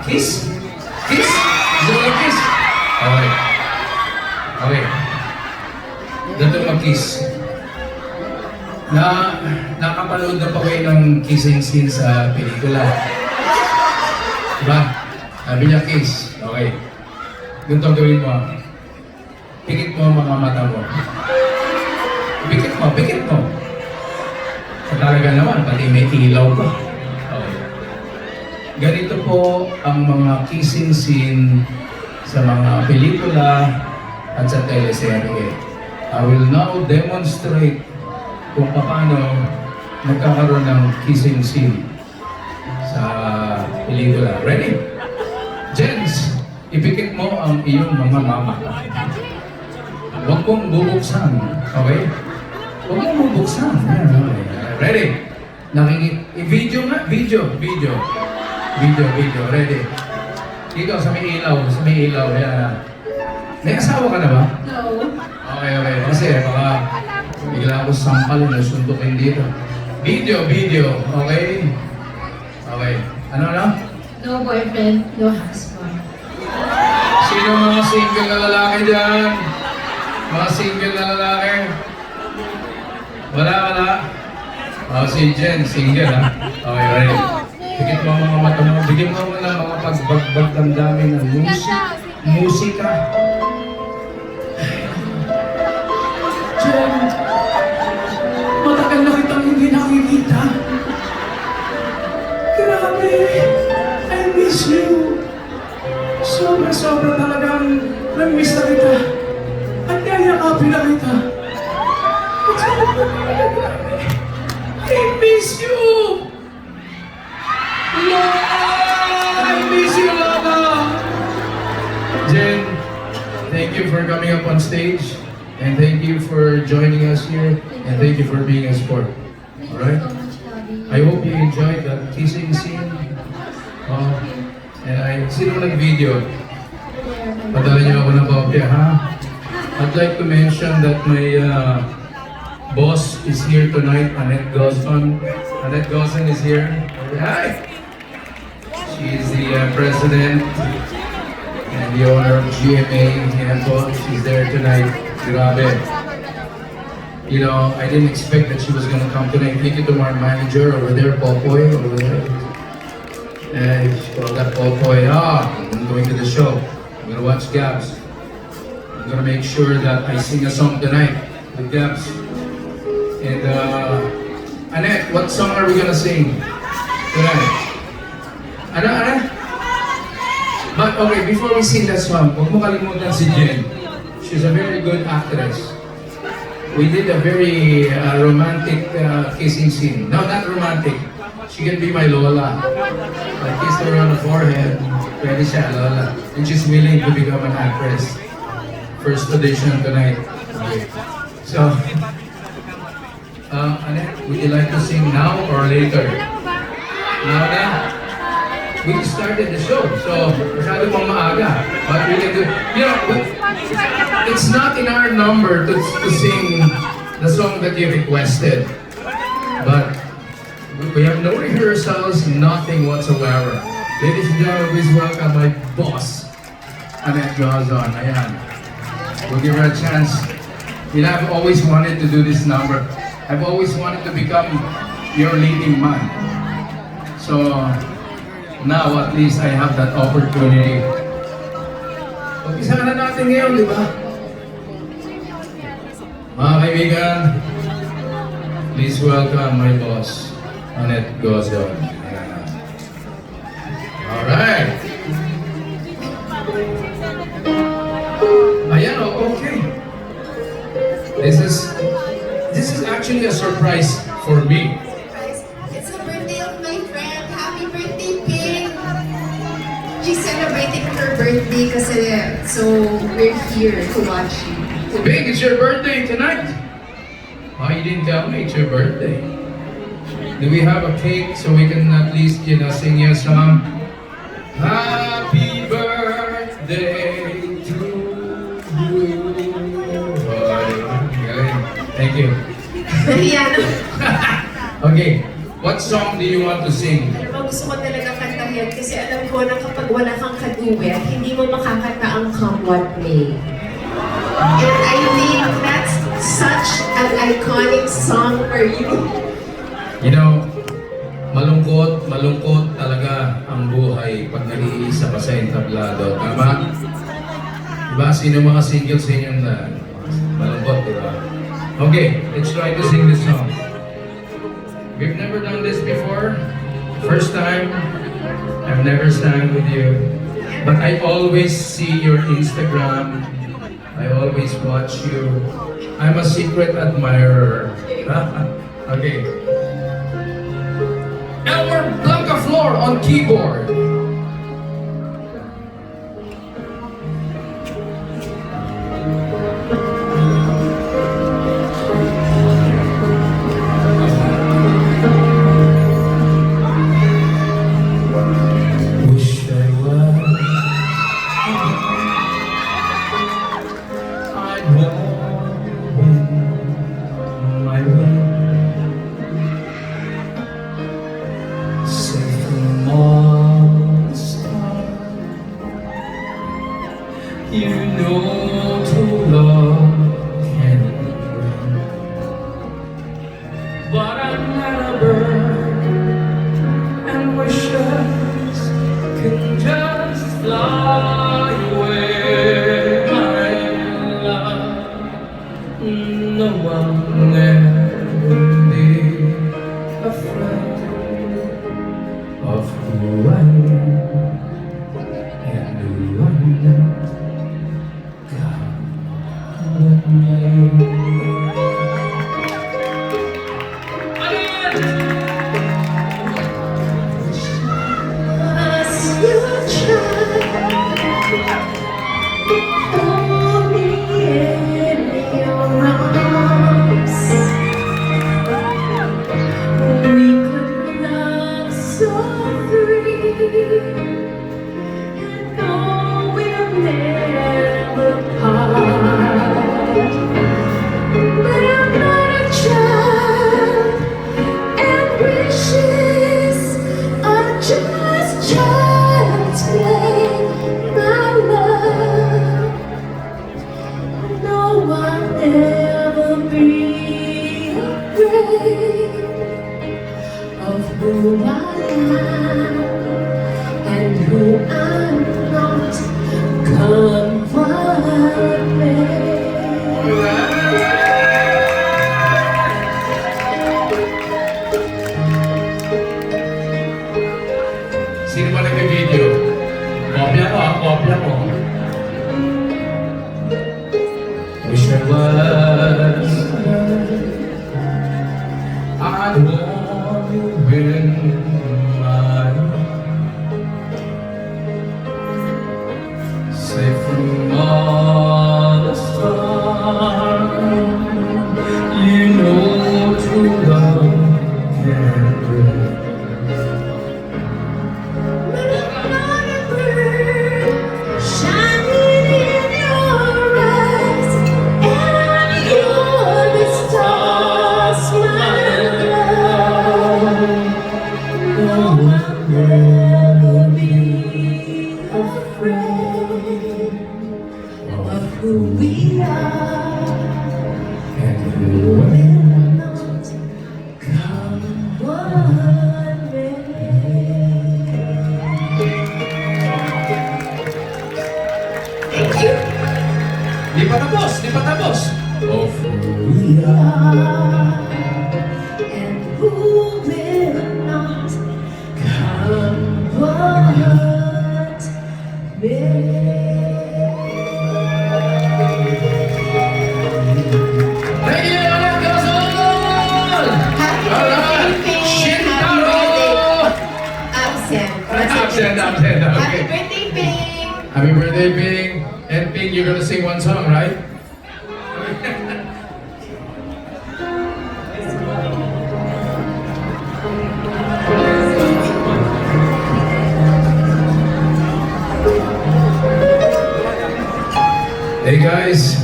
Kiss? Kiss? Gusto mo ng kiss? Okay. Okay. Dito mag-kiss. Nakapanood na pa kayo ng kissing scene sa pelikula. Diba? Sabi niya kiss. Okay. Ganito gawin mo. Pikit mo ang mga mata mo. Pikit mo, pikit mo. Sa talaga naman, pati may ilaw pa. Okay. Ganito po ang mga kissing scene sa mga pelikula at sa teleserye. I will now demonstrate kung paano magkakaroon ng kissing scene sa pelikula. Ready? Jens, ipikit mo ang iyong mga mama. Huwag mong bubuksan. Okay? Huwag mong bubuksan. Okay. Ready? Video nga. Video. Ready? Dito sa may ilaw. Yan. May asawa ka na ba? No. Okay. Kasi baka bigla ako sampalin na sundukin dito. Video. Okay? Okay. Ano? No boyfriend, no husband. Sino mga single na lalaki dyan? Mga single na lalaki? Wala. Si Jen, single ha? Okay, ready. Bigyan mo ang mga mata mo. Bigyan mo na mga pagbagbag damdamin ng musika. Jen, matagal na kitang hindi nakikita. Grabe, I miss you. Sobra talagang nag-miss na kita. At yayakapin na kita. At grabe, I miss you. I miss you, Lana. Jen, thank you for coming up on stage. And thank you for joining us here. And thank you for being a sport. Alright? I hope you enjoyed that kissing scene. And sino nag-video? Padala niyo ako ng kopya, ha? I'd like to mention that my boss is here tonight, Annette Gozon. Annette Gozon is here. Hi! She is the president and the owner of GMA. She's there tonight. Grabe. You know, I didn't expect that she was going to come tonight. Thank you to our manager over there, Popoy, over there. And she called that Popoy, I'm going to the show. I'm going to watch Gabs. I'm going to make sure that I sing a song tonight with Gabs. And Annette, what song are we going to sing tonight? Ano? But okay, before we sing that song, huwag mo kalimutan si Jen. She's a very good actress. We did a very romantic kissing scene. No, not romantic. She can be my Lola. I kissed her on the forehead. Pwede siya, Lola. And she's willing to become an actress. First audition tonight. Okay. So, Annette, would you like to sing now or later? Now na? We just started the show, so masyado pang maaga. But we can do, you know, it's not in our number to sing the song that you requested. But we have no rehearsals, nothing whatsoever. Ladies and gentlemen, please welcome my boss, Annette Gozon. Ayan. We'll give her a chance. You know, I've always wanted to do this number. I've always wanted to become your leading man. So, now at least I have that opportunity. Umpisa na natin ngayon, di ba? Mga kaibigan, please welcome my boss, Annette Gozon. Alright. Ayan, okay. This is actually a surprise for me. It's the birthday of my friend. Happy birthday, Ping! She's celebrating her birthday kasi so we're here to watch you. Big, it's your birthday tonight. Oh, you didn't tell me it's your birthday. Do we have a cake so we can at least, you know, sing you a song? Happy birthday to you. Thank you. Mariano. Okay, what song do you want to sing? Pero gusto ko talaga kantahin kasi Kasi alam ko na kapag wala kang kaduet, hindi mo makakanta ang Come What May. And I think that's such an iconic song for you. You know, malungkot talaga ang buhay pag nag-iisa ka sa entablado. Tama? Diba? Sino mga single sa inyo na malungkot, diba? Okay, let's try to sing this song. We've never done this before. First time, I've never sang with you. But I always see your Instagram. I always watch you. I'm a secret admirer. Okay. Elmer Blancaflor on keyboard. Wish I was. I'd walk my way. Safe from all the stars. You know true love can bring. But I'm not a bird, and wishes can just fly away. My love, no one ever be afraid of who I am and who I'm not. God with me. As you try, hold me in your arms. We could love so free, and know we'll never part. But I'm not a child, and wishes are just child's play. My love, no one ever be afraid of who I am and who I'm not. Come what may. Sino ba nag-video? Kopya ko, kopya ko. Wish I was. I'd want you in my safe from all the stars. You know true love can bring. Shining in your eyes, and you're the stars, my love. No one will be afraid of who we are And who who will not come what may. Thank you. Di pa tapos, di pa tapos. Of who We are, and who will not come what may. Thank you, Annette Gozon! Happy Alright, birthday, Shintaro! Absent. Absent, Happy okay. birthday, Ping. Happy birthday, Ping. And Ping, you're gonna sing one song, right? Hey guys,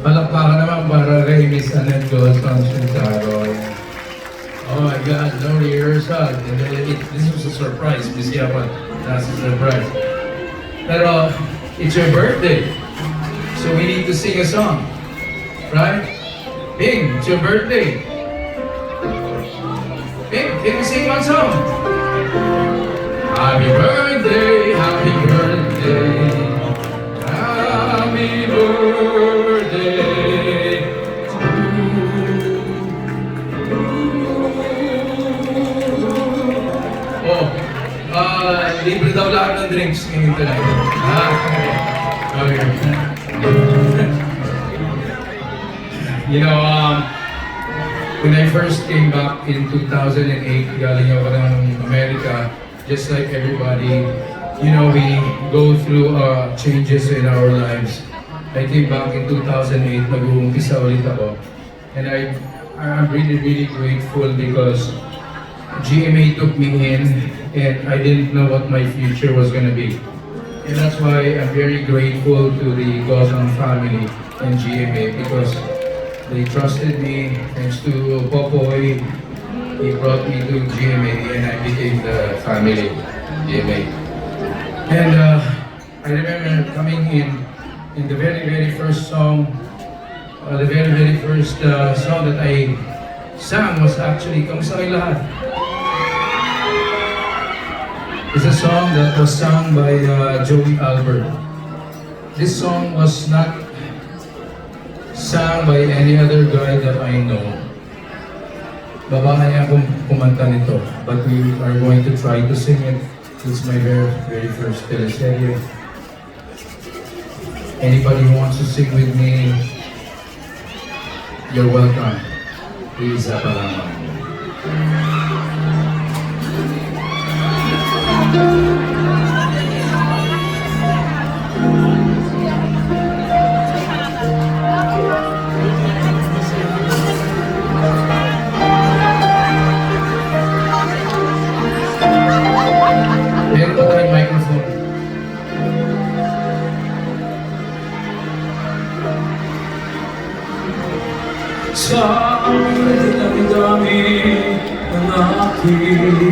palakpakan naman para kay Miss Annette Gozon Shintaro. Oh my God, no rehearsal. This was a surprise, Miss Yaman. That's a surprise. Pero, it's your birthday. So we need to sing a song. Right? Ping, it's your birthday. Ping, can we sing one song? Happy birthday, happy birthday. Happy birthday to you. Oh, libre daw lahat ng drinks ngayon tonight. Okay. You know, when I first came back in 2008, galing ako ng America, just like everybody, you know, we go through changes in our lives. I came back in 2008, nag-uumpisa ulit ako. And I'm really, really grateful because GMA took me in and I didn't know what my future was gonna be. And that's why I'm very grateful to the Gozon family and GMA because they trusted me. Thanks to Popoy, he brought me to GMA and I became the family GMA. And I remember coming in the very, very first song, the very, very first song that I sang was actually Kamusta Kayo Lahat? It's a song that was sung by Joey Albert. This song was not sung by any other guy that I know. Babae akong kumanta nito, but we are going to try to sing it. It's my very, very first teleserye. Anybody who wants to sing with me, you're welcome. Please, Zapalaman. Meron pa tayong microphone. Sa dami-dami ng aking